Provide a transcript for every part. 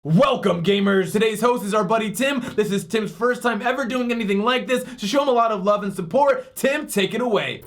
Welcome, gamers! Today's host is our buddy Tim. This is Tim's first time ever doing anything like this, so show him a lot of love and support. Tim, take it away.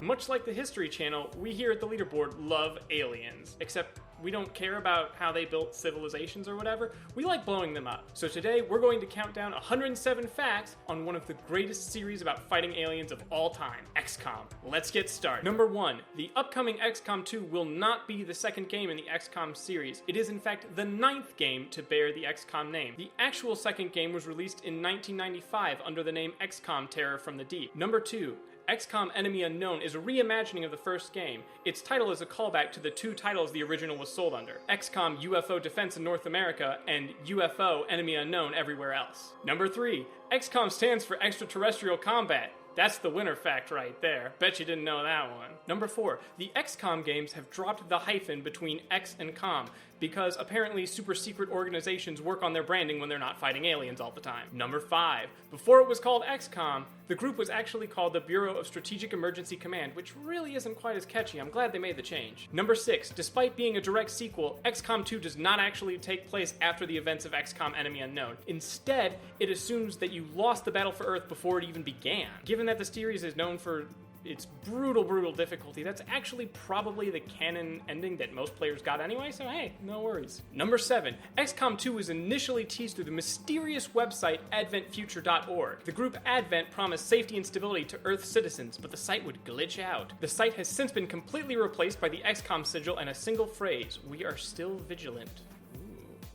Much like the History Channel, we here at the Leaderboard love aliens. Except we don't care about how they built civilizations or whatever. We like blowing them up. So today we're going to count down 107 facts on one of the greatest series about fighting aliens of all time, XCOM. Let's get started. Number 1. The upcoming XCOM 2 will not be the second game in the XCOM series. It is in fact the 9th game to bear the XCOM name. The actual second game was released in 1995 under the name XCOM Terror from the Deep. Number 2. XCOM Enemy Unknown is a reimagining of the first game. Its title is a callback to the two titles the original was sold under, XCOM UFO Defense in North America and UFO Enemy Unknown everywhere else. Number 3. XCOM stands for Extraterrestrial Combat. That's the winner fact right there. Bet you didn't know that one. Number 4. The XCOM games have dropped the hyphen between X and COM because apparently super secret organizations work on their branding when they're not fighting aliens all the time. Number 5. Before it was called XCOM, the group was actually called the Bureau of Strategic Emergency Command, which really isn't quite as catchy. I'm glad they made the change. Number 6. Despite being a direct sequel, XCOM 2 does not actually take place after the events of XCOM Enemy Unknown. Instead, it assumes that you lost the battle for Earth before it even began. Given that the series is known for its brutal difficulty, that's actually probably the canon ending that most players got anyway, so hey, no worries. Number 7. XCOM 2 was initially teased through the mysterious website adventfuture.org. The group Advent promised safety and stability to Earth citizens, but the site would glitch out. The site has since been completely replaced by the XCOM sigil and a single phrase: "We are still vigilant."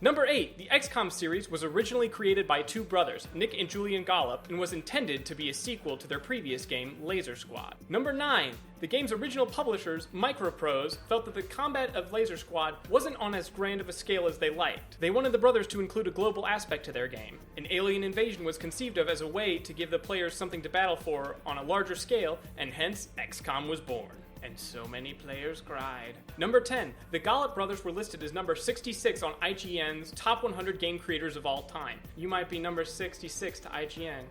Number 8. The XCOM series was originally created by two brothers, Nick and Julian Gollop, and was intended to be a sequel to their previous game, Laser Squad. Number 9. The game's original publishers, Microprose, felt that the combat of Laser Squad wasn't on as grand of a scale as they liked. They wanted the brothers to include a global aspect to their game. An alien invasion was conceived of as a way to give the players something to battle for on a larger scale, and hence XCOM was born. And so many players cried. Number 10. The Gollop brothers were listed as number 66 on IGN's Top 100 Game Creators of All Time. You might be number 66 to IGN,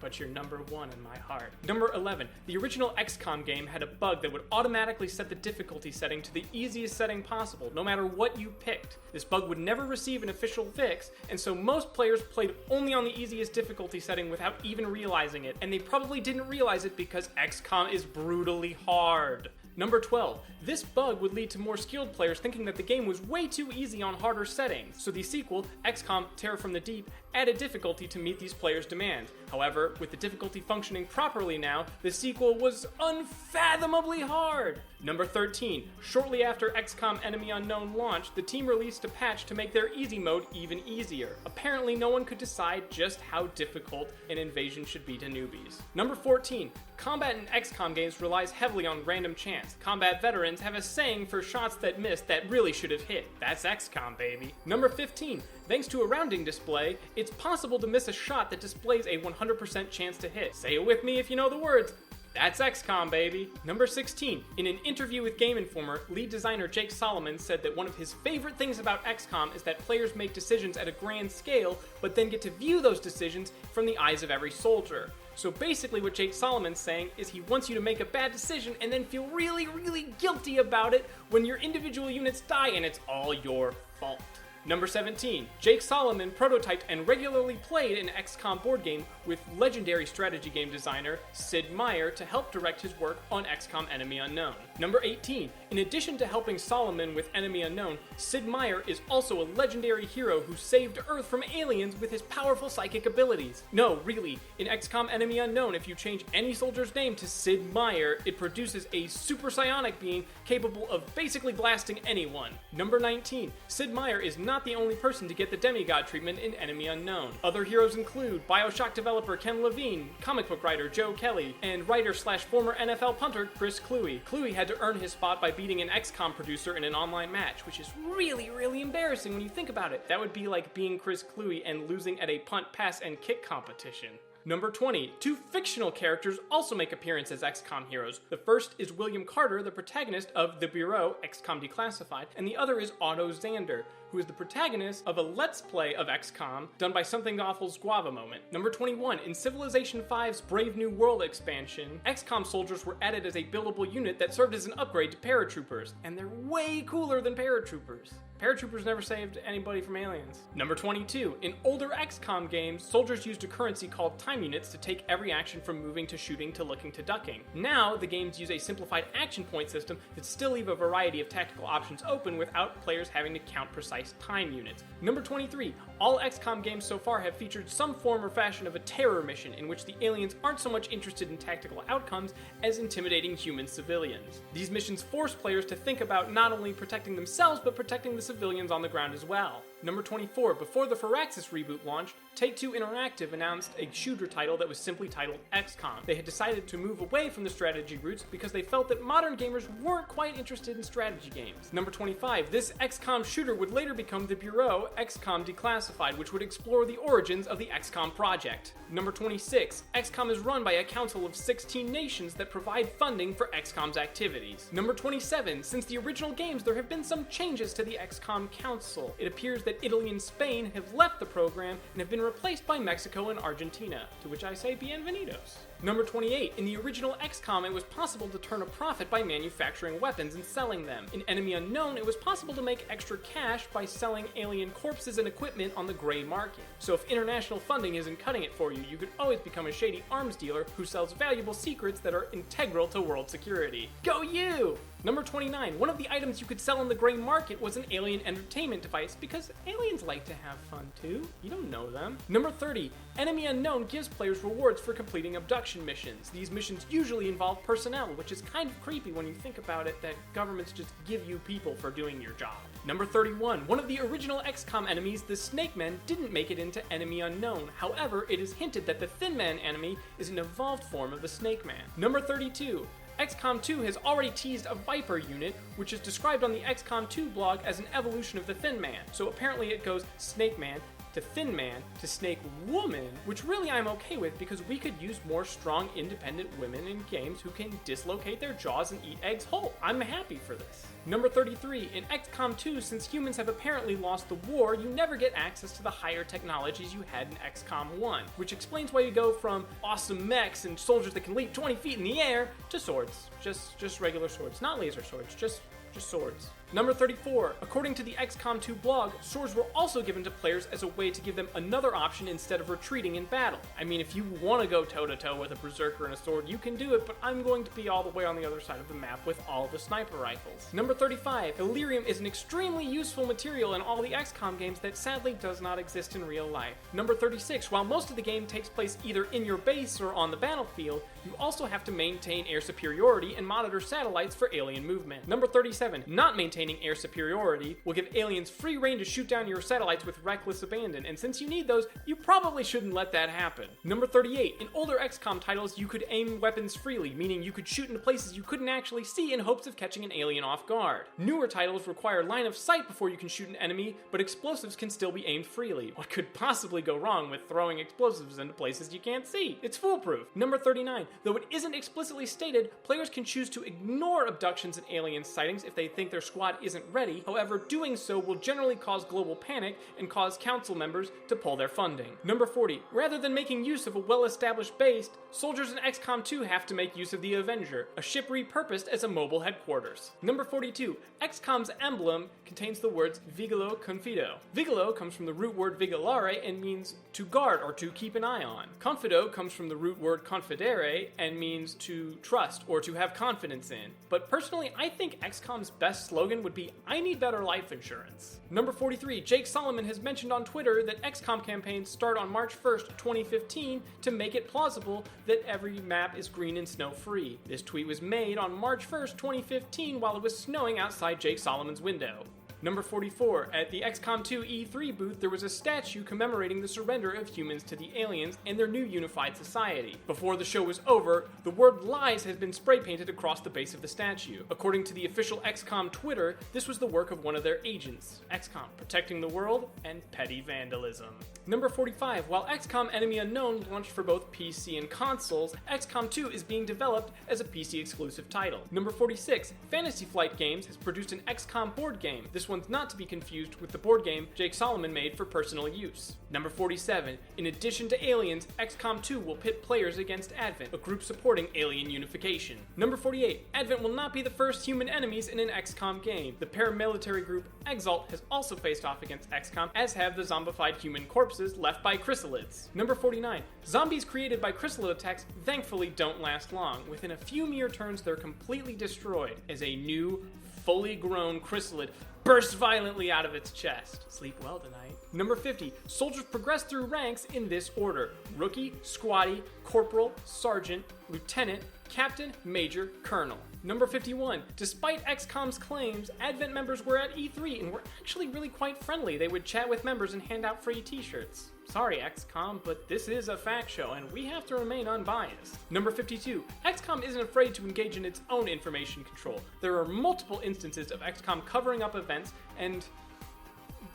but you're number 1 in my heart. Number 11. The original XCOM game had a bug that would automatically set the difficulty setting to the easiest setting possible, no matter what you picked. This bug would never receive an official fix, and so most players played only on the easiest difficulty setting without even realizing it, and they probably didn't realize it because XCOM is brutally hard. Number 12. This bug would lead to more skilled players thinking that the game was way too easy on harder settings, so the sequel, XCOM Terror from the Deep, added difficulty to meet these players' demands. However, with the difficulty functioning properly now, the sequel was unfathomably hard! Number 13. Shortly after XCOM Enemy Unknown launched, the team released a patch to make their easy mode even easier. Apparently, no one could decide just how difficult an invasion should be to newbies. Number 14. Combat in XCOM games relies heavily on random chance. Combat veterans have a saying for shots that missed that really should have hit. That's XCOM, baby. Number 15. Thanks to a rounding display, it's possible to miss a shot that displays a 100% chance to hit. Say it with me if you know the words. That's XCOM, baby. Number 16. In an interview with Game Informer, lead designer Jake Solomon said that one of his favorite things about XCOM is that players make decisions at a grand scale, but then get to view those decisions from the eyes of every soldier. So basically what Jake Solomon's saying is he wants you to make a bad decision and then feel really guilty about it when your individual units die and it's all your fault. Number 17. Jake Solomon prototyped and regularly played an XCOM board game with legendary strategy game designer Sid Meier to help direct his work on XCOM Enemy Unknown. Number 18. In addition to helping Solomon with Enemy Unknown, Sid Meier is also a legendary hero who saved Earth from aliens with his powerful psychic abilities. No, really, in XCOM Enemy Unknown, if you change any soldier's name to Sid Meier, it produces a super psionic being capable of basically blasting anyone. Number 19. Sid Meier is not the only person to get the demigod treatment in Enemy Unknown. Other heroes include BioShock developer Ken Levine, comic book writer Joe Kelly, and writer/former NFL punter Chris Cluey. Cluey had to earn his spot by beating an XCOM producer in an online match, which is really embarrassing when you think about it. That would be like being Chris Cluey and losing at a punt, pass, and kick competition. Number 20. Two fictional characters also make appearances as XCOM heroes. The first is William Carter, the protagonist of The Bureau, XCOM Declassified, and the other is Otto Zander. who is the protagonist of a Let's Play of XCOM done by Something Awful's Guava Moment. Number 21, in Civilization V's Brave New World expansion, XCOM soldiers were added as a buildable unit that served as an upgrade to paratroopers, and they're way cooler than paratroopers. Paratroopers never saved anybody from aliens. Number 22, in older XCOM games, soldiers used a currency called time units to take every action from moving to shooting to looking to ducking. Now, the games use a simplified action point system that still leave a variety of tactical options open without players having to count precise time units. Number 23, all XCOM games so far have featured some form or fashion of a terror mission in which the aliens aren't so much interested in tactical outcomes as intimidating human civilians. These missions force players to think about not only protecting themselves, but protecting the civilians on the ground as well. Number 24, before the Firaxis reboot launched, Take-Two Interactive announced a shooter title that was simply titled XCOM. They had decided to move away from the strategy roots because they felt that modern gamers weren't quite interested in strategy games. Number 25, this XCOM shooter would later become the Bureau XCOM Declassified, which would explore the origins of the XCOM project. Number 26, XCOM is run by a council of 16 nations that provide funding for XCOM's activities. Number 27, since the original games, there have been some changes to the XCOM Council. It appears that Italy and Spain have left the program and have been replaced by Mexico and Argentina, to which I say bienvenidos. Number 28, in the original XCOM, it was possible to turn a profit by manufacturing weapons and selling them. In Enemy Unknown, it was possible to make extra cash by selling alien corpses and equipment on the gray market. So if international funding isn't cutting it for you, you could always become a shady arms dealer who sells valuable secrets that are integral to world security. Go you! Number 29, one of the items you could sell on the gray market was an alien entertainment device, because aliens like to have fun too. You don't know them. Number 30, Enemy Unknown gives players rewards for completing abduction missions. These missions usually involve personnel, which is kind of creepy when you think about it, that governments just give you people for doing your job. Number 31, one of the original XCOM enemies, the Snake Men, didn't make it into Enemy Unknown. However, it is hinted that the Thin Man enemy is an evolved form of the Snake Man. Number 32, XCOM 2 has already teased a Viper unit, which is described on the XCOM 2 blog as an evolution of the Thin Man. So apparently it goes Snake Man to Thin Man to Snake Woman, which really I'm okay with, because we could use more strong, independent women in games who can dislocate their jaws and eat eggs whole. I'm happy for this. Number 33, in XCOM 2, since humans have apparently lost the war, you never get access to the higher technologies you had in XCOM 1, which explains why you go from awesome mechs and soldiers that can leap 20 feet in the air to swords. Just regular swords, not laser swords, just swords. Number 34, according to the XCOM 2 blog, swords were also given to players as a way to give them another option instead of retreating in battle. I mean, if you want to go toe-to-toe with a berserker and a sword, you can do it, but I'm going to be all the way on the other side of the map with all the sniper rifles. Number 35, Illyrium is an extremely useful material in all the XCOM games that sadly does not exist in real life. Number 36, while most of the game takes place either in your base or on the battlefield, you also have to maintain air superiority and monitor satellites for alien movement. Number 37, not maintaining air superiority will give aliens free rein to shoot down your satellites with reckless abandon, and since you need those, you probably shouldn't let that happen. Number 38, in older XCOM titles, you could aim weapons freely, meaning you could shoot into places you couldn't actually see in hopes of catching an alien off guard. Newer titles require line of sight before you can shoot an enemy, but explosives can still be aimed freely. What could possibly go wrong with throwing explosives into places you can't see? It's foolproof. Number 39, though it isn't explicitly stated, players can choose to ignore abductions and alien sightings if they think their squad isn't ready. However, doing so will generally cause global panic and cause council members to pull their funding. Number 40, rather than making use of a well-established base, soldiers in XCOM 2 have to make use of the Avenger, a ship repurposed as a mobile headquarters. Number 42, XCOM's emblem contains the words Vigilo Confido. Vigilo comes from the root word vigilare and means to guard or to keep an eye on. Confido comes from the root word confidere and means to trust or to have confidence in. But personally, I think XCOM's best slogan would be, I need better life insurance. Number 43, Jake Solomon has mentioned on Twitter that XCOM campaigns start on March 1st, 2015 to make it plausible that every map is green and snow free. This tweet was made on March 1st, 2015 while it was snowing outside Jake Solomon's window. Number 44, at the XCOM 2 E3 booth, there was a statue commemorating the surrender of humans to the aliens and their new unified society. Before the show was over, the word lies had been spray painted across the base of the statue. According to the official XCOM Twitter, this was the work of one of their agents. XCOM, protecting the world and petty vandalism. Number 45, while XCOM Enemy Unknown launched for both PC and consoles, XCOM 2 is being developed as a PC exclusive title. Number 46, Fantasy Flight Games has produced an XCOM board game. This this one's not to be confused with the board game Jake Solomon made for personal use. Number 47. In addition to Aliens, XCOM 2 will pit players against Advent, a group supporting alien unification. Number 48. Advent will not be the first human enemies in an XCOM game. The paramilitary group Exalt has also faced off against XCOM, as have the zombified human corpses left by chrysalids. Number 49. Zombies created by chrysalid attacks thankfully don't last long. Within a few mere turns, they're completely destroyed as a new, fully grown chrysalid bursts violently out of its chest. Sleep well tonight. Number 50. Soldiers progress through ranks in this order: Rookie, Squatty, Corporal, Sergeant, Lieutenant, Captain, Major, Colonel. Number 51. Despite XCOM's claims, Advent members were at E3 and were actually really quite friendly. They would chat with members and hand out free t-shirts. Sorry, XCOM, but this is a fact show, and we have to remain unbiased. Number 52. XCOM isn't afraid to engage in its own information control. There are multiple instances of XCOM covering up events and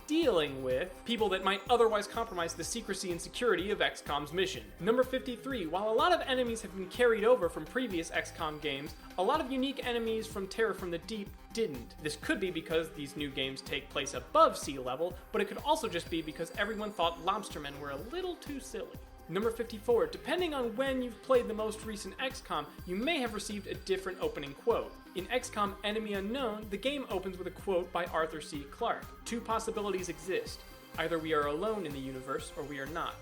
dealing with people that might otherwise compromise the secrecy and security of XCOM's mission. Number 53. While a lot of enemies have been carried over from previous XCOM games, a lot of unique enemies from Terror from the Deep didn't. This could be because these new games take place above sea level, but it could also just be because everyone thought lobstermen were a little too silly. Number 54. Depending on when you've played the most recent XCOM, you may have received a different opening quote. In XCOM Enemy Unknown, the game opens with a quote by Arthur C. Clarke. Two possibilities exist. Either we are alone in the universe, or we are not.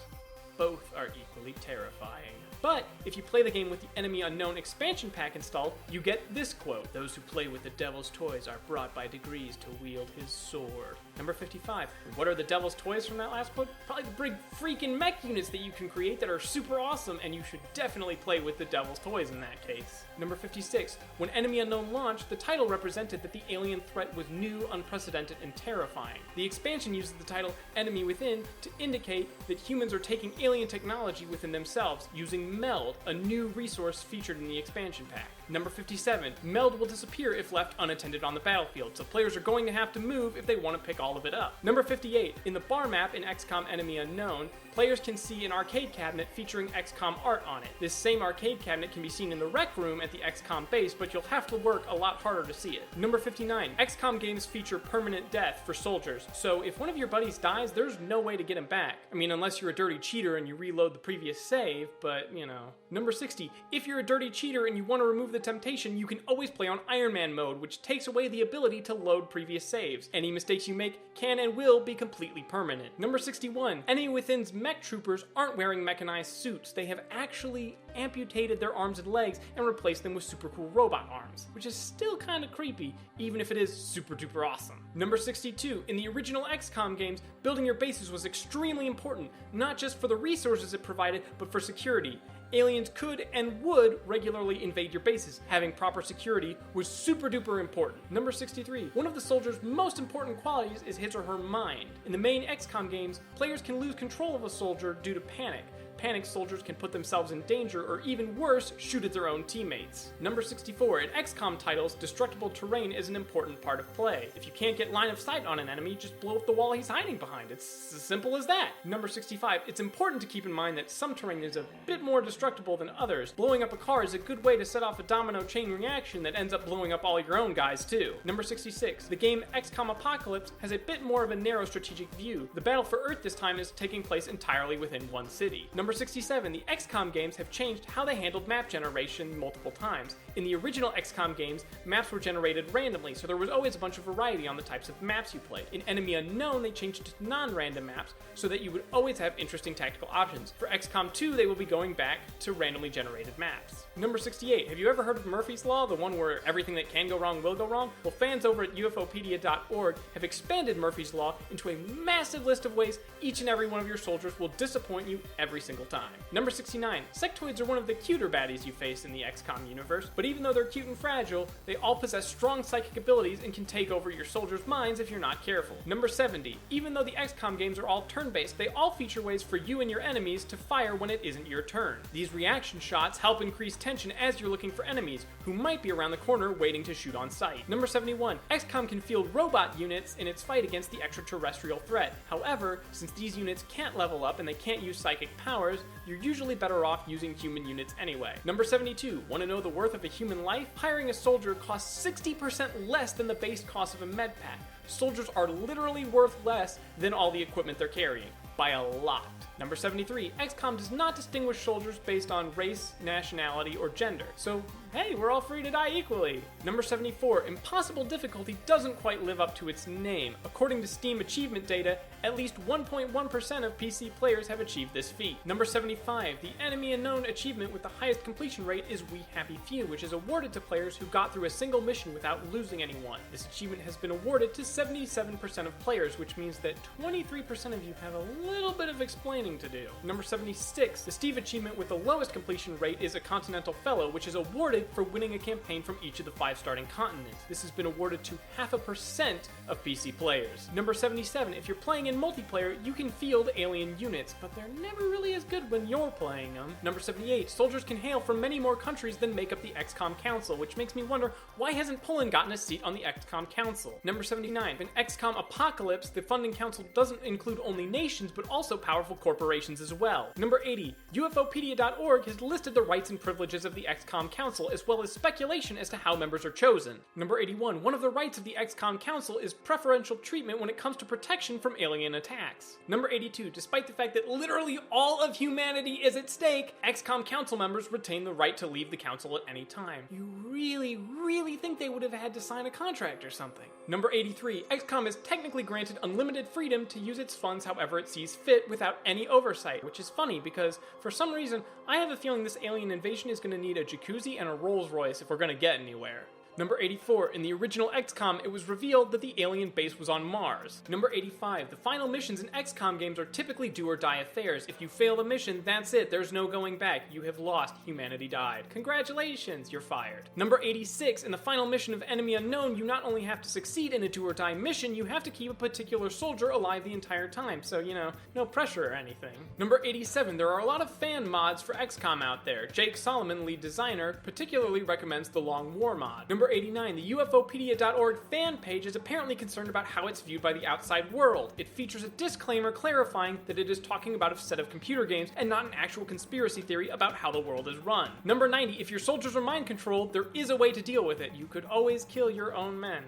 Both are equally terrifying. But if you play the game with the Enemy Unknown expansion pack installed, you get this quote: "Those who play with the devil's toys are brought by degrees to wield his sword." Number 55. What are the devil's toys from that last quote? Probably the big freaking mech units that you can create that are super awesome, and you should definitely play with the devil's toys in that case. Number 56. When Enemy Unknown launched, the title represented that the alien threat was new, unprecedented, and terrifying. The expansion uses the title Enemy Within to indicate that humans are taking alien technology within themselves, using Meld, a new resource featured in the expansion pack. Number 57. Meld will disappear if left unattended on the battlefield, so players are going to have to move if they want to pick all of it up. Number 58. In the bar map in XCOM Enemy Unknown, players can see an arcade cabinet featuring XCOM art on it. This same arcade cabinet can be seen in the rec room at the XCOM base, but you'll have to work a lot harder to see it. Number 59. XCOM games feature permanent death for soldiers, so if one of your buddies dies, there's no way to get him back. I mean, unless you're a dirty cheater and you reload the previous save, but you know. Number 60. If you're a dirty cheater and you want to remove the temptation, you can always play on Iron Man mode, which takes away the ability to load previous saves. Any mistakes you make can and will be completely permanent. Number 61. Enemy Within's mech troopers aren't wearing mechanized suits. They have actually amputated their arms and legs and replaced them with super cool robot arms, which is still kind of creepy, even if it is super duper awesome. Number 62. In the original XCOM games, building your bases was extremely important, not just for the resources it provided, but for security. Aliens could and would regularly invade your bases. Having proper security was super duper important. Number 63. One of the soldier's most important qualities is his or her mind. In the main XCOM games, players can lose control of a soldier due to panic. Panicked soldiers can put themselves in danger, or even worse, shoot at their own teammates. Number 64. In XCOM titles, destructible terrain is an important part of play. If you can't get line of sight on an enemy, just blow up the wall he's hiding behind. It's as simple as that. Number 65. It's important to keep in mind that some terrain is a bit more destructible than others. Blowing up a car is a good way to set off a domino chain reaction that ends up blowing up all your own guys too. Number 66. The game XCOM Apocalypse has a bit more of a narrow strategic view. The battle for Earth this time is taking place entirely within one city. Number 67. The XCOM games have changed how they handled map generation multiple times. In the original XCOM games, maps were generated randomly, so there was always a bunch of variety on the types of maps you played. In Enemy Unknown, they changed to non-random maps so that you would always have interesting tactical options. For XCOM 2, they will be going back to randomly generated maps. Number 68. Have you ever heard of Murphy's Law, the one where everything that can go wrong will go wrong? Well, fans over at ufopedia.org have expanded Murphy's Law into a massive list of ways each and every one of your soldiers will disappoint you every single time. Number 69. Sectoids are one of the cuter baddies you face in the XCOM universe, but even though they're cute and fragile, they all possess strong psychic abilities and can take over your soldiers' minds if you're not careful. Number 70. Even though the XCOM games are all turn-based, they all feature ways for you and your enemies to fire when it isn't your turn. These reaction shots help increase tension as you're looking for enemies, who might be around the corner waiting to shoot on sight. Number 71. XCOM can field robot units in its fight against the extraterrestrial threat. However, since these units can't level up and they can't use psychic powers, powers, you're usually better off using human units anyway. Number 72, want to know the worth of a human life? Hiring a soldier costs 60% less than the base cost of a med pack. Soldiers are literally worth less than all the equipment they're carrying, by a lot. Number 73, XCOM does not distinguish soldiers based on race, nationality, or gender. So, hey, we're all free to die equally. Number 74, impossible difficulty doesn't quite live up to its name. According to Steam achievement data, at least 1.1% of PC players have achieved this feat. Number 75, the enemy unknown achievement with the highest completion rate is We Happy Few, which is awarded to players who got through a single mission without losing anyone. This achievement has been awarded to 77% of players, which means that 23% of you have a little bit of explaining to do. Number 76, the Steve achievement with the lowest completion rate is a Continental Fellow, which is awarded for winning a campaign from each of the 5 starting continents. This has been awarded to 0.5% of PC players. Number 77, if you're playing in multiplayer, you can field alien units, but they're never really as good when you're playing them. Number 78, soldiers can hail from many more countries than make up the XCOM Council, which makes me wonder, why hasn't Poland gotten a seat on the XCOM Council? Number 79, in XCOM Apocalypse, the funding council doesn't include only nations, but also powerful corporations as well. Number 80, UFOpedia.org has listed the rights and privileges of the XCOM Council, as well as speculation as to how members are chosen. Number 81, one of the rights of the XCOM Council is preferential treatment when it comes to protection from alien attacks. Number 82, despite the fact that literally all of humanity is at stake, XCOM Council members retain the right to leave the council at any time. You really think they would have had to sign a contract or something. Number 83, XCOM is technically granted unlimited freedom to use its funds however it sees fit without any oversight, which is funny because for some reason I have a feeling this alien invasion is going to need a jacuzzi and a Rolls Royce if we're going to get anywhere. Number 84, in the original XCOM, it was revealed that the alien base was on Mars. Number 85, the final missions in XCOM games are typically do-or-die affairs. If you fail the mission, that's it, there's no going back. You have lost, humanity died. Congratulations, you're fired. Number 86, in the final mission of Enemy Unknown, you not only have to succeed in a do-or-die mission, you have to keep a particular soldier alive the entire time, so, no pressure or anything. Number 87, there are a lot of fan mods for XCOM out there. Jake Solomon, lead designer, particularly recommends the Long War mod. Number 89, the UFOpedia.org fan page is apparently concerned about how it's viewed by the outside world. It features a disclaimer clarifying that it is talking about a set of computer games and not an actual conspiracy theory about how the world is run. Number 90, if your soldiers are mind controlled, there is a way to deal with it. You could always kill your own men.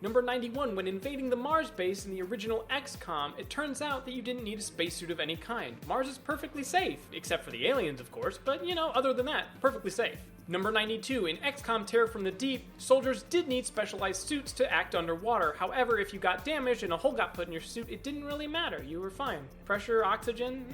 Number 91, when invading the Mars base in the original XCOM, it turns out that you didn't need a spacesuit of any kind. Mars is perfectly safe, except for the aliens of course, but other than that, perfectly safe. Number 92, in XCOM Terror from the Deep, soldiers did need specialized suits to act underwater. However, if you got damaged and a hole got put in your suit, it didn't really matter. You were fine. Pressure, oxygen,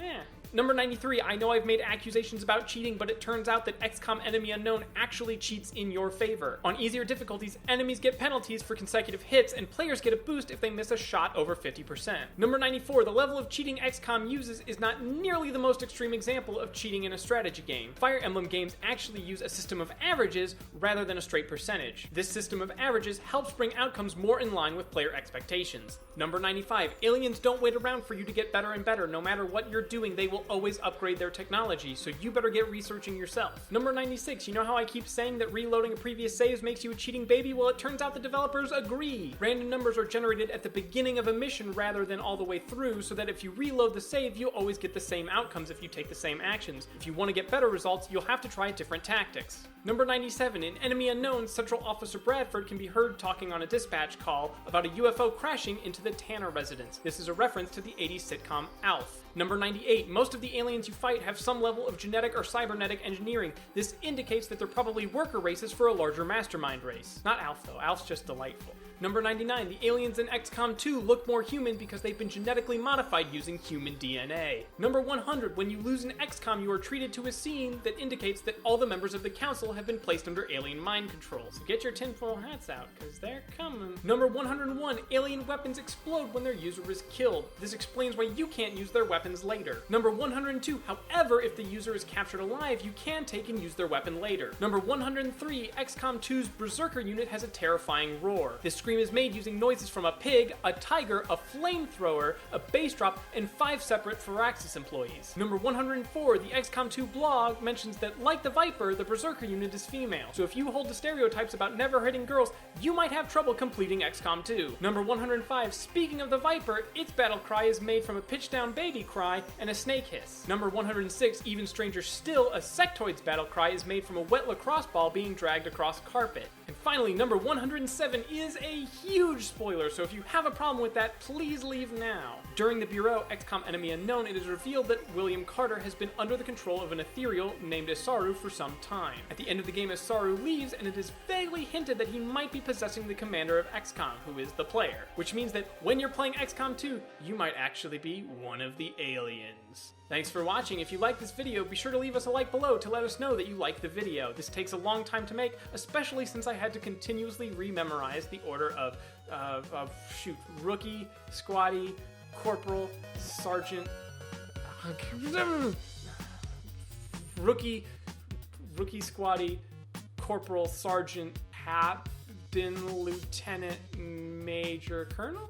Number 93, I know I've made accusations about cheating, but it turns out that XCOM Enemy Unknown actually cheats in your favor. On easier difficulties, enemies get penalties for consecutive hits, and players get a boost if they miss a shot over 50%. Number 94, the level of cheating XCOM uses is not nearly the most extreme example of cheating in a strategy game. Fire Emblem games actually use a system of averages rather than a straight percentage. This system of averages helps bring outcomes more in line with player expectations. Number 95, aliens don't wait around for you to get better and better. No matter what you're doing, they will always upgrade their technology, so you better get researching yourself. Number 96, you know how I keep saying that reloading a previous save makes you a cheating baby? Well, it turns out the developers agree. Random numbers are generated at the beginning of a mission rather than all the way through, so that if you reload the save, you always get the same outcomes if you take the same actions. If you want to get better results, you'll have to try different tactics. Number 97, in Enemy Unknown, Central Officer Bradford can be heard talking on a dispatch call about a UFO crashing into the Tanner residence. This is a reference to the 80s sitcom Alf. Number 98, most of the aliens you fight have some level of genetic or cybernetic engineering. This indicates that they're probably worker races for a larger mastermind race. Not Alf though, Alf's just delightful. Number 99, the aliens in XCOM 2 look more human because they've been genetically modified using human DNA. Number 100, when you lose in XCOM, you are treated to a scene that indicates that all the members of the council have been placed under alien mind control. So get your tinfoil hats out, because they're coming. Number 101, alien weapons explode when their user is killed. This explains why you can't use their weapons later. Number 102, however, if the user is captured alive, you can take and use their weapon later. Number 103, XCOM 2's Berserker unit has a terrifying roar. This scream is made using noises from a pig, a tiger, a flamethrower, a bass drop, and 5 separate Firaxis employees. Number 104, the XCOM 2 blog mentions that, like the Viper, the Berserker unit is female. So if you hold the stereotypes about never hitting girls, you might have trouble completing XCOM 2. Number 105, speaking of the Viper, its battle cry is made from a pitch down baby cry, and a snake hiss. Number 106, even stranger still, a sectoid's battle cry is made from a wet lacrosse ball being dragged across carpet. And finally, number 107 is a huge spoiler, so if you have a problem with that, please leave now. During the Bureau, XCOM Enemy Unknown, it is revealed that William Carter has been under the control of an ethereal named Isaru for some time. At the end of the game, Isaru leaves, and it is vaguely hinted that he might be possessing the commander of XCOM, who is the player, which means that when you're playing XCOM 2, you might actually be one of the aliens. Thanks for watching. If you like this video, be sure to leave us a like below to let us know that you like the video. This takes a long time to make, especially since I had to continuously rememorize the order of rookie, squatty, corporal, sergeant, rookie, squatty, corporal, sergeant, captain, lieutenant, major, colonel?